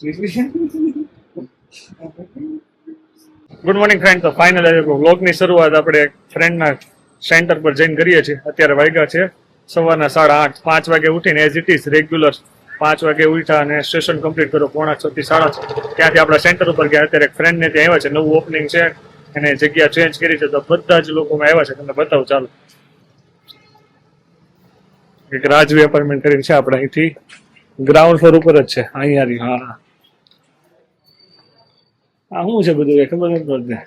Good morning friend. તો final વ્લોગની શરૂઆત આપણે એક ફ્રેન્ડના સેન્ટર પર જઈને કરીએ છીએ. અત્યારે વાગ્યા છે સવારના 8:30. 5 વાગે ઉઠીને એઝ ઇટ ઇઝ રેગ્યુલર 5 વાગે ઉઠ્યા અને સેશન કમ્પ્લીટ કરો 6:45 થી 6:30. ત્યાંથી આપણા સેન્ટર ઉપર ગયા. અત્યારે એક ફ્રેન્ડને ત્યાં આવ્યા છે, નવું ઓપનિંગ છે અને જગ્યા ચેન્જ કરી છે, તો બધા જ લોકોમાં આવ્યા છે. તમને બતાવું ચાલો. એક રાજવી એપાર્ટમેન્ટ કરીને છે આપણે અહીંથી ગ્રાઉન્ડ ફ્લોર ઉપર જ છે. અહીંયા રહ્યું. હા, આ શું છે બધું ખબર નથી પડતી.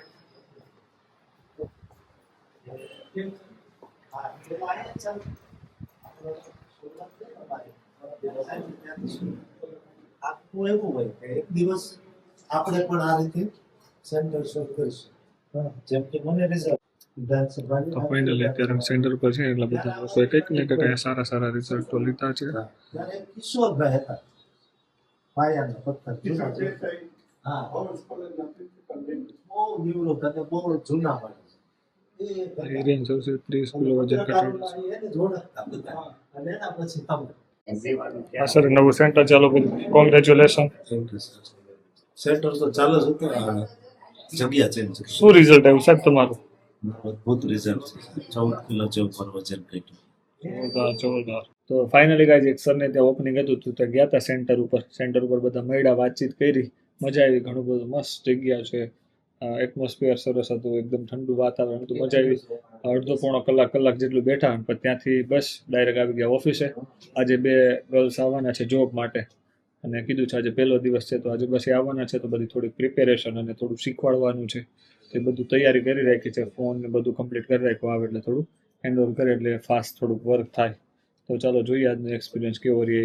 આખું એવું હોય કે એક દિવસ આપણે પણ આ રીતે સેન્ટર શોધ કરીશું. જેમ કે મને રિઝલ્ટ તો ફાઇનલી અત્યારે સેન્ટર ઉપર છે એટલે બધા લોકોએ કંઈક ને કંઈક સારા રિઝલ્ટો લીધા છે. ત્યારે કિશોરભાઈ હતા પાયાના પથ્થર. હા, બહુ નિવૃત્ત અને બહુ જૂના પડે. રેન્જ આવશે 30 કિલો વજન ઘટાડ્યું છે. એને જોડતા બધા અને એના પછી તમે આ સર નવું સેન્ટર ચાલુ કર્યું. કોંગ્રેચ્યુલેશન. સેન્ટર તો ચાલે છે કે જગ્યા ચેન્જ કરી. શું રિઝલ્ટ આવ્યું સાહેબ તમારું? અદભુત રિઝલ્ટ છે. 14 કિલો જેવું પર વજન ઘટ્યું. જોરદાર. તો ફાઇનલી ગાઈઝ એક સરને ત્યાં ઓપનિંગ હતું તો ત્યાં ગયા હતા સેન્ટર ઉપર બધા મળ્યા, વાતચીત કરી, મજા આવી. ઘણું બધું મસ્ત જગ્યા છે, એટમોસ્ફિયર સરસ હતું, એકદમ ઠંડુ વાતાવરણ હતું, મજા આવી. અડધો પોણો કલાક જેટલું બેઠા પણ ત્યાંથી બસ ડાયરેક્ટ આવી ગયા ઓફિસે. આજે 2 ગર્લ્સ આવવાના છે જોબ માટે અને કીધું છે આજે પહેલો દિવસ છે તો આજે બસ એ આવવાના છે, તો બધી થોડી પ્રિપેરેશન અને થોડું શીખવાડવાનું છે તે બધું તૈયારી કરી રાખી છે. ફોન ને બધું કમ્પ્લીટ કરી રાખ્યું. આવે એટલે થોડું હેન્ડઓવર કરે એટલે ફાસ્ટ થોડુંક વર્ક થાય. તો ચાલો જોઈએ આજનો એક્સપિરિયન્સ કેવો રહે.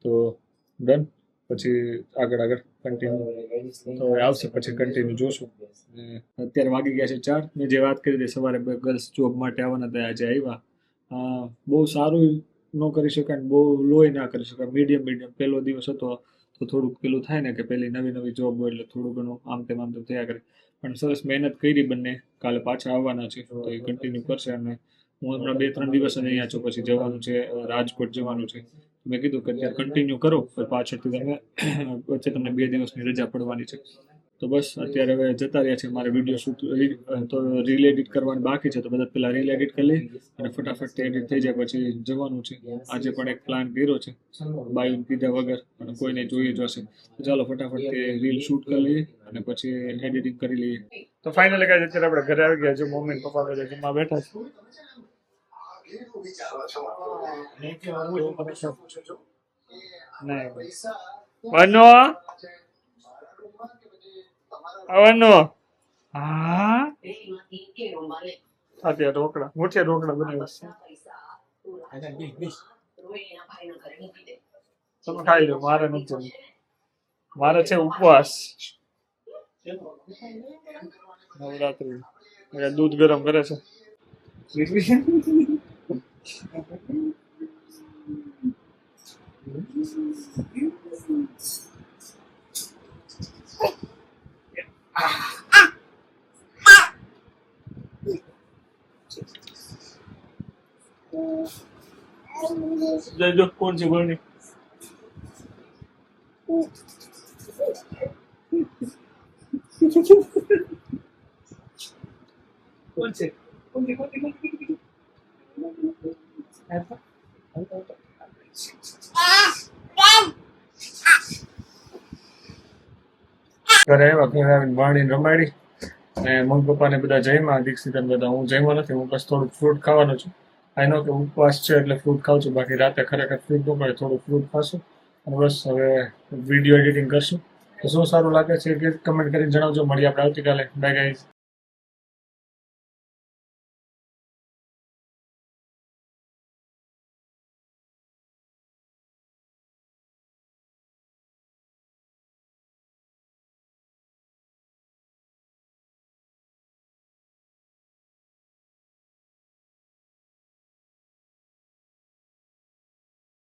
તો ડન, પછી આગળ કન્ટિન્યુ તો આવશે, પછી કન્ટિન્યુ જોશું. અત્યારે વાગી ગયા છે 4. મેં જે વાત કરી હતી સવારે 2 ગર્લ્સ જોબ માટે આવવાના હતા, આજે આવ્યા. બહુ સારું ન કરી શકાય, બહુ લોય ના કરી શકાય, મીડિયમ પહેલો દિવસ હતો તો થોડુંક પેલું થાય ને કે પહેલી નવી જોબ હોય એટલે થોડું ઘણું આમ તેમ થયા કરે. પણ સરસ મહેનત કરી બંને. કાલે પાછા આવવાના છે તો એ કન્ટિન્યુ કરશે. અને હું હમણાં 2-3 દિવસ અહીંયા છું, પછી જવાનું છે રાજકોટ જવાનું છે. મેં કીધું કે અત્યારે કન્ટિન્યુ કરો, પાછળથી તમે વચ્ચે તમને 2 દિવસની રજા પડવાની છે. તો બસ અત્યારે હવે જતા રહ્યા છે. મારે વિડીયો શૂટ તો રીલ એડિટ કરવાની બાકી છે, તો બધા પહેલાં રીલ એડિટ કરી લઈ અને ફટાફટ એડિટ થઈ જાય પછી જવાનું છે. આજે પણ એક પ્લાન કર્યો છે બાયું પીધા વગર, અને કોઈને જોઈએ જશે તો ચાલો ફટાફટ તે રીલ શૂટ કરી લઈએ અને પછી એડિટિંગ કરી લઈએ. તો ફાઇનલી ગાઈસ અત્યારે આપણે ઘરે આવી ગયા છે. મમ્મી ને પપ્પા બધા જમવા બેઠા છે. અત્યારે ઢોકળા બનાવ્યા છે. તમે ખાઈ લો, મારે નથી. મારે છે ઉપવાસ, નવરાત્રી. દૂધ ગરમ કરે છે. જો કોણ છે બોલની? કોણ છે? ઘરે આવીને વાણીને રમાડી અને મમ્મી પપ્પાને બધા જમ્યા. દીક્ષિત બધા, હું જમ્યો નથી. હું બસ થોડુંક ફ્રૂટ ખાવાનો છું. આઈ નો કે ઉપવાસ છે એટલે ફ્રૂટ ખાઉં છું, બાકી રાતે ખરેખર ફ્રૂટ ન મળે. થોડું ફ્રૂટ ખાશું અને બસ હવે વિડીયો એડિટિંગ કરશું. તો શું સારું લાગે છે કે કમેન્ટ કરીને જણાવજો. મળીએ આપણે આવતીકાલે. By guys.